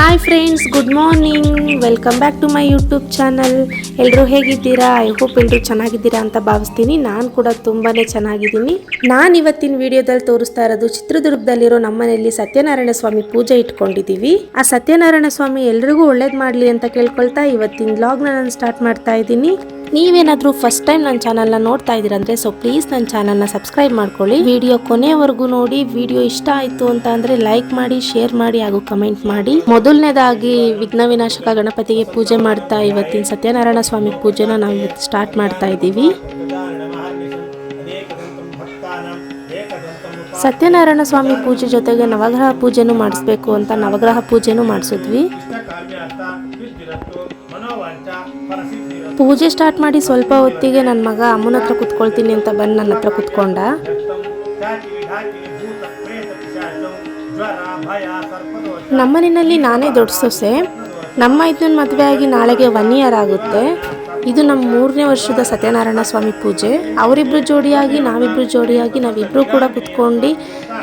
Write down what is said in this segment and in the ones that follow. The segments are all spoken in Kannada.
Hi friends, good morning. Welcome back to my YouTube channel. ಎಲ್ಲರೂ ಹೇಗಿದ್ದೀರಾ? ಐ ಹೋಪ್ ಎಲ್ಲರೂ ಚೆನ್ನಾಗಿದ್ದೀರಾ ಅಂತ ಭಾವಿಸ್ತೀನಿ. ನಾನು ಕೂಡ ತುಂಬಾ ಚೆನ್ನಾಗಿದ್ದೀನಿ. ನಾನು ಇವತ್ತಿನ ವಿಡಿಯೋದಲ್ಲಿ ತೋರಿಸ್ತಾ ಇರೋದು ಚಿತ್ರದುರ್ಗದಲ್ಲಿರೋ ನಮ್ಮನೆಯಲ್ಲಿ ಸತ್ಯನಾರಾಯಣ ಸ್ವಾಮಿ ಪೂಜೆ ಇಟ್ಕೊಂಡಿದ್ದೀವಿ. ಆ ಸತ್ಯನಾರಾಯಣ ಸ್ವಾಮಿ ಎಲ್ರಿಗೂ ಒಳ್ಳೇದು ಮಾಡಲಿ ಅಂತ ಕೇಳ್ಕೊಳ್ತಾ ಇವತ್ತಿನ ವ್ಲಾಗ್ನ ನಾನು ಸ್ಟಾರ್ಟ್ ಮಾಡ್ತಾ ಇದ್ದೀನಿ. ನೀವೇನಾದರೂ ಫಸ್ಟ್ ಟೈಮ್ ನನ್ನ ಚಾನಲ್ನ ನೋಡ್ತಾ ಇದ್ದೀರಂದ್ರೆ ಪ್ಲೀಸ್ ನನ್ನ ಚಾನಲ್ನ ಸಬ್ಸ್ಕ್ರೈಬ್ ಮಾಡ್ಕೊಳ್ಳಿ. ವಿಡಿಯೋ ಕೊನೆವರೆಗೂ ನೋಡಿ. ವಿಡಿಯೋ ಇಷ್ಟ ಆಯಿತು ಅಂತ ಅಂದರೆ ಲೈಕ್ ಮಾಡಿ, ಶೇರ್ ಮಾಡಿ ಹಾಗೂ ಕಮೆಂಟ್ ಮಾಡಿ. ಮೊದಲನೇದಾಗಿ ವಿಘ್ನ ವಿನಾಶಕ ಗಣಪತಿಗೆ ಪೂಜೆ ಮಾಡ್ತಾ ಇವತ್ತಿನ ಸತ್ಯನಾರಾಯಣ ಸ್ವಾಮಿ ಪೂಜೆನ ನಾವು ಇವತ್ತು ಸ್ಟಾರ್ಟ್ ಮಾಡ್ತಾ ಇದ್ದೀವಿ. ಸತ್ಯನಾರಾಯಣ ಸ್ವಾಮಿ ಪೂಜೆ ಜೊತೆಗೆ ನವಗ್ರಹ ಪೂಜೆನೂ ಮಾಡಿಸ್ಬೇಕು ಅಂತ ನವಗ್ರಹ ಪೂಜೆನೂ ಮಾಡಿಸಿದ್ವಿ. ಪೂಜೆ ಸ್ಟಾರ್ಟ್ ಮಾಡಿ ಸ್ವಲ್ಪ ಹೊತ್ತಿಗೆ ನನ್ನ ಮಗ ಅಮ್ಮನ ಹತ್ರ ಕುತ್ಕೊಳ್ತೀನಿ ಅಂತ ಬಂದು ನನ್ನ ಹತ್ರ ಕುತ್ಕೊಂಡ. ನಮ್ಮನೆಯಲ್ಲಿ ನಾನೇ ದೊಡ್ಡ ಸೊಸೆ. ನಮ್ಮ ಇದನ್ನ ಮದುವೆ ಆಗಿ ನಾಳೆಗೆ 1 year ಆಗುತ್ತೆ. ಇದು ನಮ್ಮ 3ನೇ ವರ್ಷದ ಸತ್ಯನಾರಾಯಣ ಸ್ವಾಮಿ ಪೂಜೆ. ಅವರಿಬ್ರು ಜೋಡಿಯಾಗಿ ನಾವಿಬ್ರು ಕೂಡ ಕುತ್ಕೊಂಡು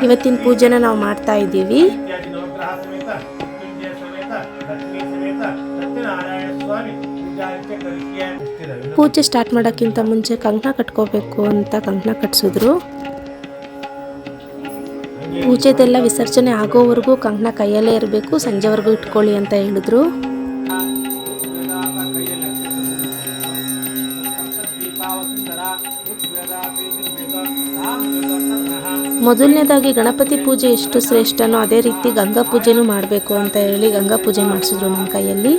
ಇವತ್ತಿನ ಪೂಜೆನ ನಾವು ಮಾಡ್ತಾ ಇದ್ದೀವಿ. ಪೂಜೆ ಸ್ಟಾರ್ಟ್ ಮಾಡೋಕ್ಕಿಂತ ಮುಂಚೆ ಕಂಕಣ ಕಟ್ಕೋಬೇಕು ಅಂತ ಕಂಕಣ ಕಟ್ಸಿದ್ರು. ಪೂಜೆದೆಲ್ಲ ವಿಸರ್ಜನೆ ಆಗೋವರೆಗೂ ಕಂಕಣ ಕೈಯಲ್ಲೇ ಇರಬೇಕು, ಸಂಜೆವರೆಗೂ ಇಟ್ಕೊಳ್ಳಿ ಅಂತ ಹೇಳಿದ್ರು. ಮೊದಲನೇದಾಗಿ ಗಣಪತಿ ಪೂಜೆ ಎಷ್ಟು ಶ್ರೇಷ್ಠನೋ ಅದೇ ರೀತಿ ಗಂಗಾ ಪೂಜೆನೂ ಮಾಡಬೇಕು ಅಂತ ಹೇಳಿ ಗಂಗಾ ಪೂಜೆ ಮಾಡಿಸಿದ್ರು ನನ್ನ ಕೈಯಲ್ಲಿ.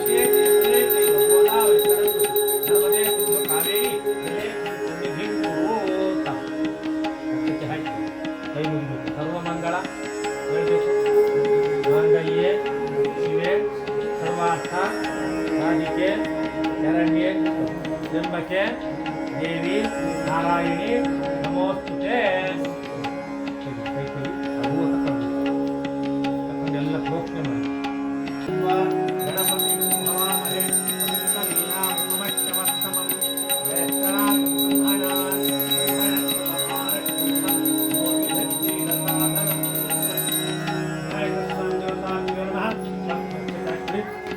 ದೇವಿ ನಾರಾಯಣಿ ನಮೋಸ್ತುತೆ ಎಲ್ಲ ಪ್ರೋಕ್ಷಣೆ ಮಾಡಿ ಗಣಪತಿ ನಮಾಮಹೇ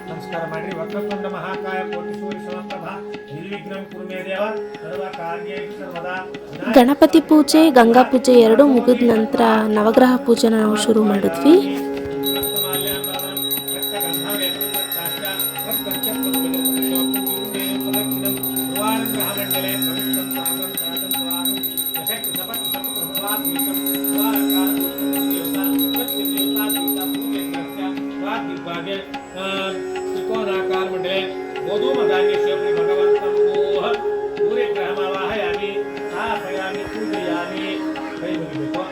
ನಮಸ್ಕಾರ ಮಾಡಿ. ವಕ್ರತುಂಡ ಮಹಾಕಾಯ ಕೋಟಿ ಸೂರ್ಯ ಸಮಪ್ರಭಾ ನಿರ್ವಿಘ್ನಂ ಕುರು ಮೇ ದೇವ ಸರ್ವ ಕಾರ್ಯೇಷು ಸರ್ವದಾ. ಗಣಪತಿ ಪೂಜೆ ಗಂಗಾ ಪೂಜೆ ಎರಡೂ ಮುಗಿದ ನಂತರ ನವಗ್ರಹ ಪೂಜೆನ ನಾವು ಶುರು ಮಾಡಿದ್ವಿ. त्रिकोणाकार मंडले गोधूमधान्य श्री भगवन्तं मोह सूर्यग्रहमावाहयामि स्थापयामि पूजयामि. कई मुगिबेको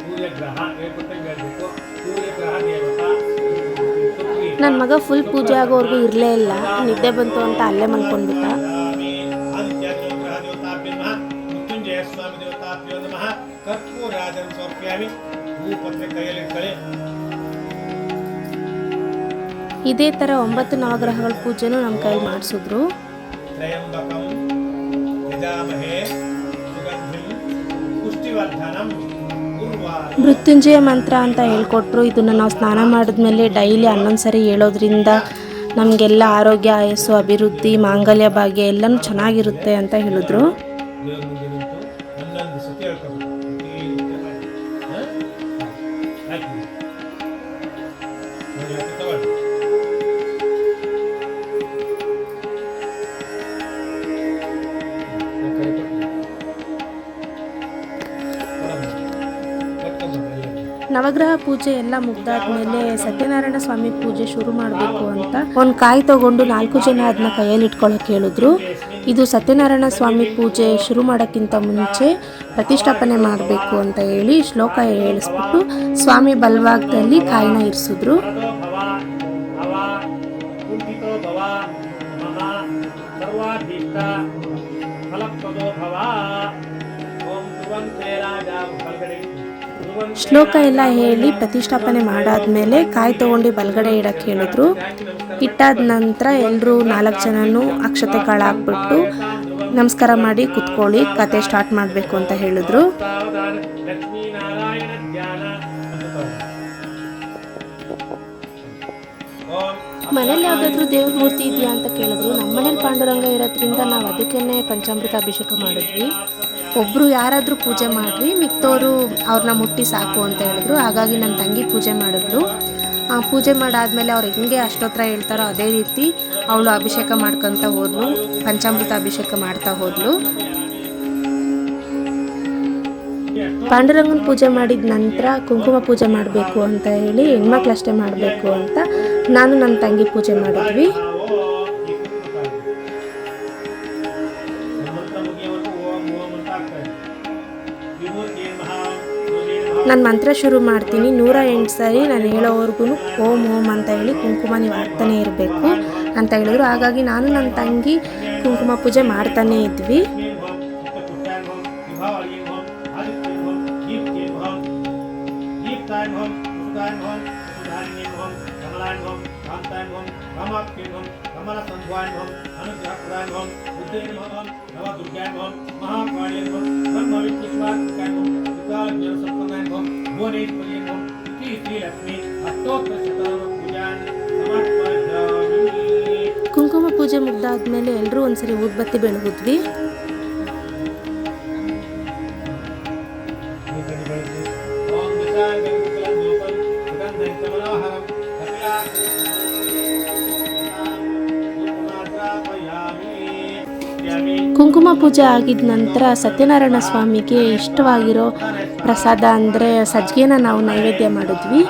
सूर्यग्रह ಹೇಳ್ಬೇಕು. सूर्यग्रह देवता ನನ್ನ ಮಗ ಫುಲ್ ಪೂಜೆ ಆಗೋವರೆಗೂ ಇರಲೇ ಇಲ್ಲ. ನಿದ್ದೆ ಬಂತು ಅಂತ ಅಲ್ಲೇ ಮಲ್ಕೊಂಡ್ಬಿಟ್ಟ. ಮೃತ್ಯುಂಜಯ ಸ್ವಾಮಿ ದೇವತಾಭ್ಯೋ ನಮಃ. ಕರ್ಪೂರಾಜಂ ಸಮರ್ಪಯಾಮಿ. ಹೂಪತ್ರೆ ಕೈಯಲ್ಲಿಟ್ಟರೆ ಇದೇ ಥರ 9 ನವಗ್ರಹಗಳ ಪೂಜೆನೂ ನಮ್ಮ ಕೈಯಲ್ಲಿ ಮಾಡಿಸಿದ್ರು. ಮೃತ್ಯುಂಜಯ ಮಂತ್ರ ಅಂತ ಹೇಳ್ಕೊಟ್ರು. ಇದನ್ನು ನಾವು ಸ್ನಾನ ಮಾಡಿದ್ಮೇಲೆ ಡೈಲಿ 11 ಸರಿ ಹೇಳೋದ್ರಿಂದ ನಮಗೆಲ್ಲ ಆರೋಗ್ಯ, ಆಯಸ್ಸು, ಅಭಿವೃದ್ಧಿ, ಮಾಂಗಲ್ಯ ಭಾಗ್ಯ ಎಲ್ಲನೂ ಚೆನ್ನಾಗಿರುತ್ತೆ ಅಂತ ಹೇಳಿದ್ರು. ನವಗ್ರಹ ಪೂಜೆ ಎಲ್ಲ ಮುಗ್ದಾದ್ಮೇಲೆ ಸತ್ಯನಾರಾಯಣ ಸ್ವಾಮಿ ಪೂಜೆ ಶುರು ಮಾಡಬೇಕು ಅಂತ ಒಂದು ಕಾಯಿ ತಗೊಂಡು 4 ಜನ ಅದನ್ನ ಕೈಯಲ್ಲಿ ಇಟ್ಕೊಳ್ಳೋಕೆ ಹೇಳಿದ್ರು. ಇದು ಸತ್ಯನಾರಾಯಣ ಸ್ವಾಮಿ ಪೂಜೆ ಶುರು ಮಾಡೋಕ್ಕಿಂತ ಮುಂಚೆ ಪ್ರತಿಷ್ಠಾಪನೆ ಮಾಡಬೇಕು ಅಂತ ಹೇಳಿ ಶ್ಲೋಕ ಹೇಳಿಸ್ಬಿಟ್ಟು ಸ್ವಾಮಿ ಬಲಭಾಗದಲ್ಲಿ ಕಾಯಿನ ಇರಿಸಿದ್ರು. ಶ್ಲೋಕ ಎಲ್ಲ ಹೇಳಿ ಪ್ರತಿಷ್ಠಾಪನೆ ಮಾಡಾದ್ಮೇಲೆ ಕಾಯಿ ತಗೊಂಡು ಬಲಗಡೆ ಇಡಕ್ಕೆ ಹೇಳಿದ್ರು. ಇಟ್ಟಾದ ನಂತರ ಎಲ್ಲರೂ 4 ಜನನೂ ಅಕ್ಷತೆ ಕಾಳು ಹಾಕ್ಬಿಟ್ಟು ನಮಸ್ಕಾರ ಮಾಡಿ ಕುತ್ಕೊಳ್ಳಿ, ಕತೆ ಸ್ಟಾರ್ಟ್ ಮಾಡಬೇಕು ಅಂತ ಹೇಳಿದ್ರು. ಮನೇಲಿ ಯಾವುದಾದ್ರೂ ದೇವ್ರ ಮೂರ್ತಿ ಇದೆಯಾ ಅಂತ ಕೇಳಿದ್ರು. ನಮ್ಮ ಮನೇಲಿ ಪಾಂಡುರಂಗ ಇರೋದ್ರಿಂದ ನಾವು ಅದಕ್ಕೇ ಪಂಚಾಮೃತ ಅಭಿಷೇಕ ಮಾಡಿದ್ವಿ. ಒಬ್ಬರು ಯಾರಾದರೂ ಪೂಜೆ ಮಾಡಿರಿ, ಮಿಕ್ತವರು ಅವ್ರನ್ನ ಮುಟ್ಟಿ ಸಾಕು ಅಂತ ಹೇಳಿದ್ರು. ಹಾಗಾಗಿ ನನ್ನ ತಂಗಿ ಪೂಜೆ ಮಾಡಿದ್ರು. ಪೂಜೆ ಮಾಡಾದ್ಮೇಲೆ ಅವ್ರು ಹೆಂಗೆ ಅಷ್ಟೋತ್ರ ಹೇಳ್ತಾರೋ ಅದೇ ರೀತಿ ಅವಳು ಅಭಿಷೇಕ ಮಾಡ್ಕೊತ ಹೋದ್ಲು, ಪಂಚಾಮೃತ ಅಭಿಷೇಕ ಮಾಡ್ತಾ ಹೋದ್ಲು. ಪಾಂಡುರಂಗನ ಪೂಜೆ ಮಾಡಿದ ನಂತರ ಕುಂಕುಮ ಪೂಜೆ ಮಾಡಬೇಕು ಅಂತ ಹೇಳಿ ಹೆಣ್ಮಕ್ಳಷ್ಟೇ ಮಾಡಬೇಕು ಅಂತ ನಾನು ನನ್ನ ತಂಗಿ ಪೂಜೆ ಮಾಡಿದ್ವಿ. ನಾನು ಮಂತ್ರ ಶುರು ಮಾಡ್ತೀನಿ, 108 ಸಾರಿ ನಾನು ಹೇಳೋವರೆಗೂ ಓಂ ಓಂ ಅಂತ ಹೇಳಿ ಕುಂಕುಮ ನೀವು ಹಾಕ್ತಾನೆ ಇರಬೇಕು ಅಂತ ಹೇಳಿದ್ರು. ಹಾಗಾಗಿ ನಾನು ನನ್ನ ತಂಗಿ ಕುಂಕುಮ ಪೂಜೆ ಮಾಡ್ತಾನೇ ಇದ್ವಿ. ಕುಂಕುಮ ಪೂಜೆ ಮುಗ್ದಾದ್ಮೇಲೆ ಎಲ್ಲರೂ ಒಂದ್ಸರಿ ಊದ್ಬತ್ತಿ ಬೆಳಗಿದ್ವಿ. ಕುಂಕುಮ ಪೂಜೆ ಆಗಿದ ನಂತರ ಸತ್ಯನಾರಾಯಣ ಸ್ವಾಮಿಗೆ ಇಷ್ಟವಾಗಿರೋ ಪ್ರಸಾದ ಅಂದರೆ ಸಜ್ಜಿಗೆನ ನಾವು ನೈವೇದ್ಯ ಮಾಡಿದ್ವಿ.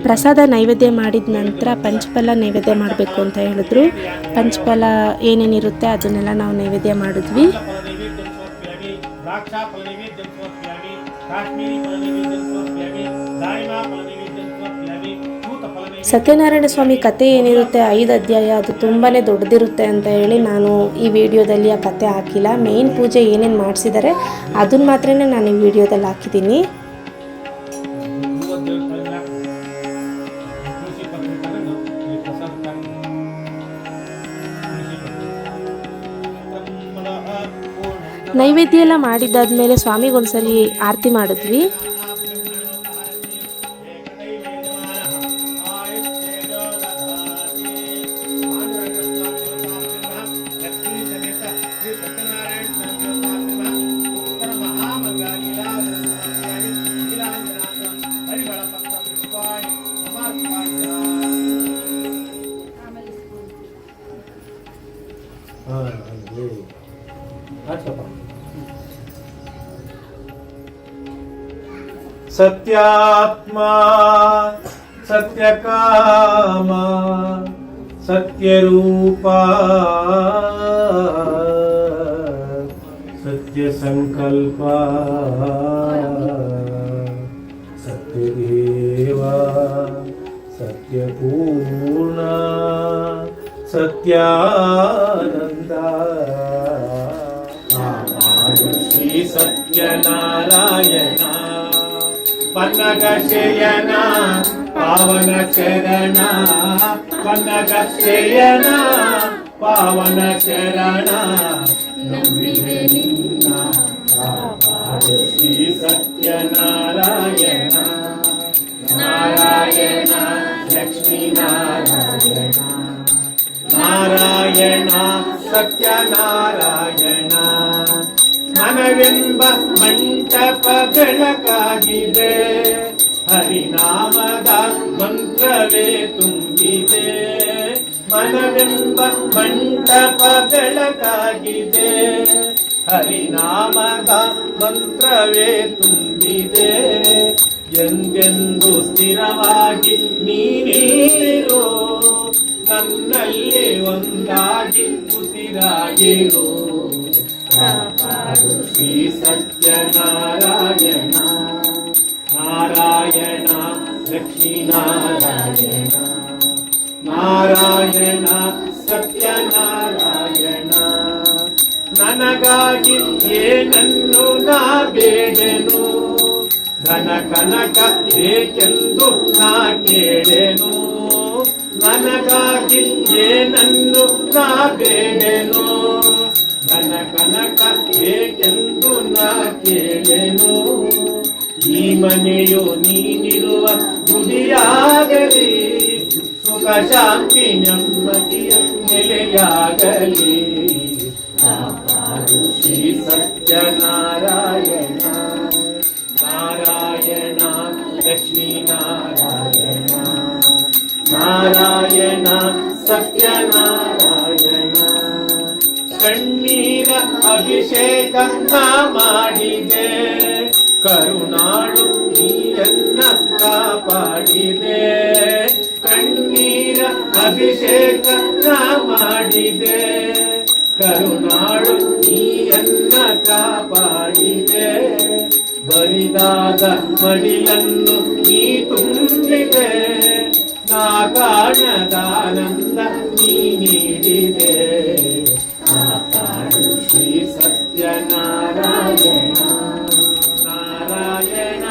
ಪ್ರಸಾದ ನೈವೇದ್ಯ ಮಾಡಿದ ನಂತರ ಪಂಚಫಲ ನೈವೇದ್ಯ ಮಾಡಬೇಕು ಅಂತ ಹೇಳಿದ್ರು. ಪಂಚಫಲ ಏನೇನಿರುತ್ತೆ ಅದನ್ನೆಲ್ಲ ನಾವು ನೈವೇದ್ಯ ಮಾಡಿದ್ವಿ. ಸತ್ಯನಾರಾಯಣ ಸ್ವಾಮಿ ಕತೆ ಏನಿರುತ್ತೆ 5 ಅಧ್ಯಾಯ, ಅದು ತುಂಬಾ ದೊಡ್ಡದಿರುತ್ತೆ ಅಂತ ಹೇಳಿ ನಾನು ಈ ವಿಡಿಯೋದಲ್ಲಿ ಆ ಕತೆ ಹಾಕಿಲ್ಲ. ಮೇನ್ ಪೂಜೆ ಏನೇನು ಮಾಡಿಸಿದ್ದಾರೆ ಅದನ್ನ ಮಾತ್ರ ನಾನು ಈ ವಿಡಿಯೋದಲ್ಲಿ ಹಾಕಿದ್ದೀನಿ. ನೈವೇದ್ಯ ಎಲ್ಲ ಮಾಡಿದ್ದಾದ್ಮೇಲೆ ಸ್ವಾಮಿಗೊಂದ್ಸರಿ ಆರತಿ ಮಾಡಿದ್ವಿ. सत्यात्मा सत्यकाम सत्यरूपा सत्यसंकल्पा सत्यदेवा सत्यपूर्णा सत्यानंदा श्री सत्यनारायण पन्नगशयन पावन चरण पन्नगशयन पावन चरण नम्मिदे निन्न श्री सत्यनारायण नारायण लक्ष्मी नारायण नारायण सत्यनारायಣ ಮನವೆಂಬ ಮಂಟಪ ಬೆಳಕಾಗಿದೆ ಹರಿನಾಮದ ಮಂತ್ರವೇ ತುಂಬಿದೆ ಮನವೆಂಬ ಮಂಟಪ ಬೆಳಕಾಗಿದೆ ಹರಿನಾಮದ ಮಂತ್ರವೇ ತುಂಬಿದೆ ಎಂದೆಂದು ಸ್ಥಿರವಾಗಿ ನೀನಿರೋ ನನ್ನಲ್ಲಿ ಒಂದಾಗಿ ಉಸಿರಾಗಿರೋ ಶ್ರೀ ಸತ್ಯನಾರಾಯಣ ನಾರಾಯಣ ಲಕ್ಷ್ಮೀ ನಾರಾಯಣ ನಾರಾಯಣ ಸತ್ಯನಾರಾಯಣ ನನಗಾಗಿ ಏನನ್ನು ನಾ ಬೇಡೆನು ಧನ ಕನಕ ಬೇಕೆಂದು ನಾ ಕೇಳೆನು ನನಗಾಗಿ ಏನನ್ನು ನಾ ಬೇಡೆನು ಧನ ಕನಕ ಬೇಕೆಂದು ನಾ ಕೇಳೆನು. ಈ ಮನೆಯು ನೀನಿರುವ ಗುಡಿಯಾಗಲಿ, ಸುಖ ಶಾಂತಿ ನೆಮ್ಮದಿಯ ನೆಲೆಯಾಗಲಿ. ಕಾಪಾಡು ಶ್ರೀ ಸತ್ಯನಾರಾಯಣ. ನಾರಾಯಣ ಲಕ್ಷ್ಮೀ ನಾರಾಯಣ, ನಾರಾಯಣ ಸತ್ಯನಾರಾಯಣ. ಕಣ್ಣೀರ ಅಭಿಷೇಕ ನಾ ಮಾಡಿದೆ, ಕರುಣಾಳು ನೀಯನ್ನ ಕಾಪಾಡಿದೆ. ಕಣ್ಣೀರ ಅಭಿಷೇಕ ನಾ ಮಾಡಿದೆ, ಕರುಣಾಳು ನೀಯನ್ನ ಕಾಪಾಡಿದೆ. ಬರಿದಾದ ಮಡಿಲನ್ನು ನೀ ತುಂಬಿದೆ, ನಾ ಕಾಣದಾನಂದ ನೀ ನೀಡಿದೆ. ಕಾಪಾಡು ಶ್ರೀ ಸತ್ಯನಾರಾಯಣ. ನಾರಾಯಣ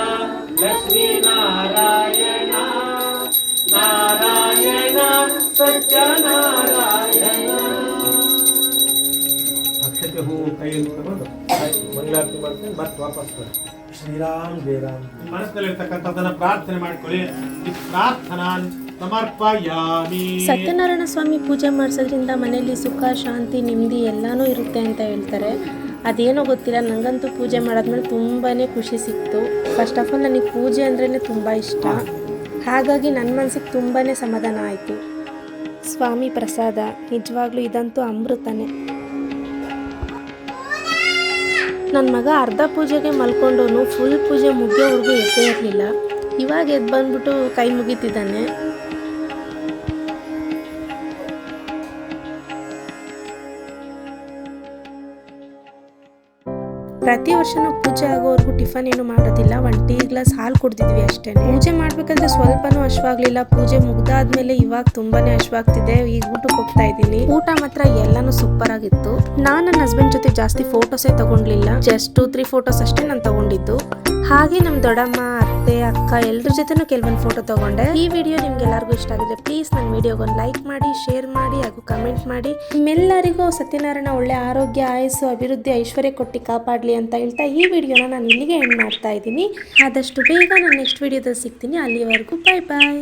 ಲಕ್ಷ್ಮೀ ನಾರಾಯಣ, ನಾರಾಯಣ ಸತ್ಯನಾರಾಯಣ. ಅಕ್ಷತೆ ಹೂವು ಕೈಯಲ್ಲಿ ತಗೊಂಡು ಮಂಗಳಾರತಿ ಮಾಡ್ಕೊಂಡು ಮತ್ತೆ ವಾಪಸ್ ಬನ್ನಿ. ಶ್ರೀರಾಮ್ ಜಯರಾಮ್. ಮನಸ್ಸಲ್ಲಿರ್ತಕ್ಕಂಥದ್ದನ್ನ ಪ್ರಾರ್ಥನೆ ಮಾಡ್ಕೊಳ್ಳಿ. ಈ ಪ್ರಾರ್ಥನಾ ಸಮರ್ಪಯಾಮಿ. ಸತ್ಯನಾರಾಯಣ ಸ್ವಾಮಿ ಪೂಜೆ ಮಾಡಿಸೋದ್ರಿಂದ ಮನೆಯಲ್ಲಿ ಸುಖ ಶಾಂತಿ ನೆಮ್ಮದಿ ಎಲ್ಲಾನು ಇರುತ್ತೆ ಅಂತ ಹೇಳ್ತಾರೆ. ಅದೇನೋ ಗೊತ್ತಿಲ್ಲ, ನನಗಂತೂ ಪೂಜೆ ಮಾಡಾದ್ಮೇಲೆ ತುಂಬಾ ಖುಷಿ ಸಿಕ್ತು. ಫಸ್ಟ್ ಆಫ್ ಆಲ್ ನನಗೆ ಪೂಜೆ ಅಂದ್ರೇ ತುಂಬ ಇಷ್ಟ, ಹಾಗಾಗಿ ನನ್ನ ಮನಸ್ಸಿಗೆ ತುಂಬಾ ಸಮಾಧಾನ ಆಯಿತು. ಸ್ವಾಮಿ ಪ್ರಸಾದ ನಿಜವಾಗ್ಲೂ ಇದಂತೂ ಅಮೃತನೇ. ನನ್ನ ಮಗ ಅರ್ಧ ಪೂಜೆಗೆ ಮಲ್ಕೊಂಡವನು ಫುಲ್ ಪೂಜೆ ಮುಗಿಯೋವರೆಗೂ ಎದ್ದೇ ಇರಲಿಲ್ಲ. ಇವಾಗ ಎದ್ದು ಬಂದ್ಬಿಟ್ಟು ಕೈ ಮುಗಿತಿದ್ದಾನೆ. ಪ್ರತಿ ವರ್ಷನೂ ಪೂಜೆ ಆಗೋವರೆಗೂ ಟಿಫನ್ ಏನು ಮಾಡೋದಿಲ್ಲ, 1 ಟೀ ಗ್ಲಾಸ್ ಹಾಲು ಕುಡ್ದಿದ್ವಿ ಅಷ್ಟೇ. ಪೂಜೆ ಮಾಡ್ಬೇಕಾದ್ರೆ ಸ್ವಲ್ಪನೂ ಹಶ್ವಾಗ್ಲಿಲ್ಲ. ಪೂಜೆ ಮುಗ್ದಾದ್ಮೇಲೆ ಇವಾಗ ತುಂಬಾನೇ ಹಶ್ವಾಗ್ತಿದೆ. ಈಗ ಊಟಕ್ಕೆ ಹೋಗ್ತಾ ಇದ್ದೀನಿ. ಊಟ ಮಾತ್ರ ಎಲ್ಲಾನು ಸೂಪರ್ ಆಗಿತ್ತು. ನಾನು ನನ್ನ ಹಸ್ಬೆಂಡ್ ಜೊತೆ ಜಾಸ್ತಿ ಫೋಟೋಸೇ ತಗೊಂಡ್ಲಿಲ್ಲ, ಜಸ್ಟ್ 2-3 ಫೋಟೋಸ್ ಅಷ್ಟೇ ನಾನು ತಗೊಂಡಿದ್ದು. ಹಾಗೆ ನಮ್ಮ ದೊಡ್ಡಮ್ಮ, ಅತ್ತೆ, ಅಕ್ಕ ಎಲ್ಲರ ಜೊತೆನೂ ಕೆಲವೊಂದು ಫೋಟೋ ತಗೊಂಡೆ. ಈ ವಿಡಿಯೋ ನಿಮ್ಗೆಲ್ಲರಿಗೂ ಇಷ್ಟ ಆಗಿದ್ರೆ ಪ್ಲೀಸ್ ನನ್ನ ವಿಡಿಯೋಗೊಂದು ಲೈಕ್ ಮಾಡಿ, ಶೇರ್ ಮಾಡಿ ಹಾಗೂ ಕಮೆಂಟ್ ಮಾಡಿ. ನಿಮ್ಮೆಲ್ಲರಿಗೂ ಸತ್ಯನಾರಾಯಣ ಒಳ್ಳೆ ಆರೋಗ್ಯ, ಆಯಸ್ಸು, ಅಭಿವೃದ್ಧಿ, ಐಶ್ವರ್ಯ ಕೊಟ್ಟು ಕಾಪಾಡಲಿ ಅಂತ ಹೇಳ್ತಾ ಈ ವಿಡಿಯೋನ ನಾನು ಇಲ್ಲಿಗೆ ಎಂಡ್ ಮಾಡ್ತಾ ಇದ್ದೀನಿ. ಆದಷ್ಟು ಬೇಗ ನಾನು ನೆಕ್ಸ್ಟ್ ವಿಡಿಯೋದಲ್ಲಿ ಸಿಗ್ತೀನಿ. ಅಲ್ಲಿವರೆಗೂ ಬಾಯ್ ಬಾಯ್.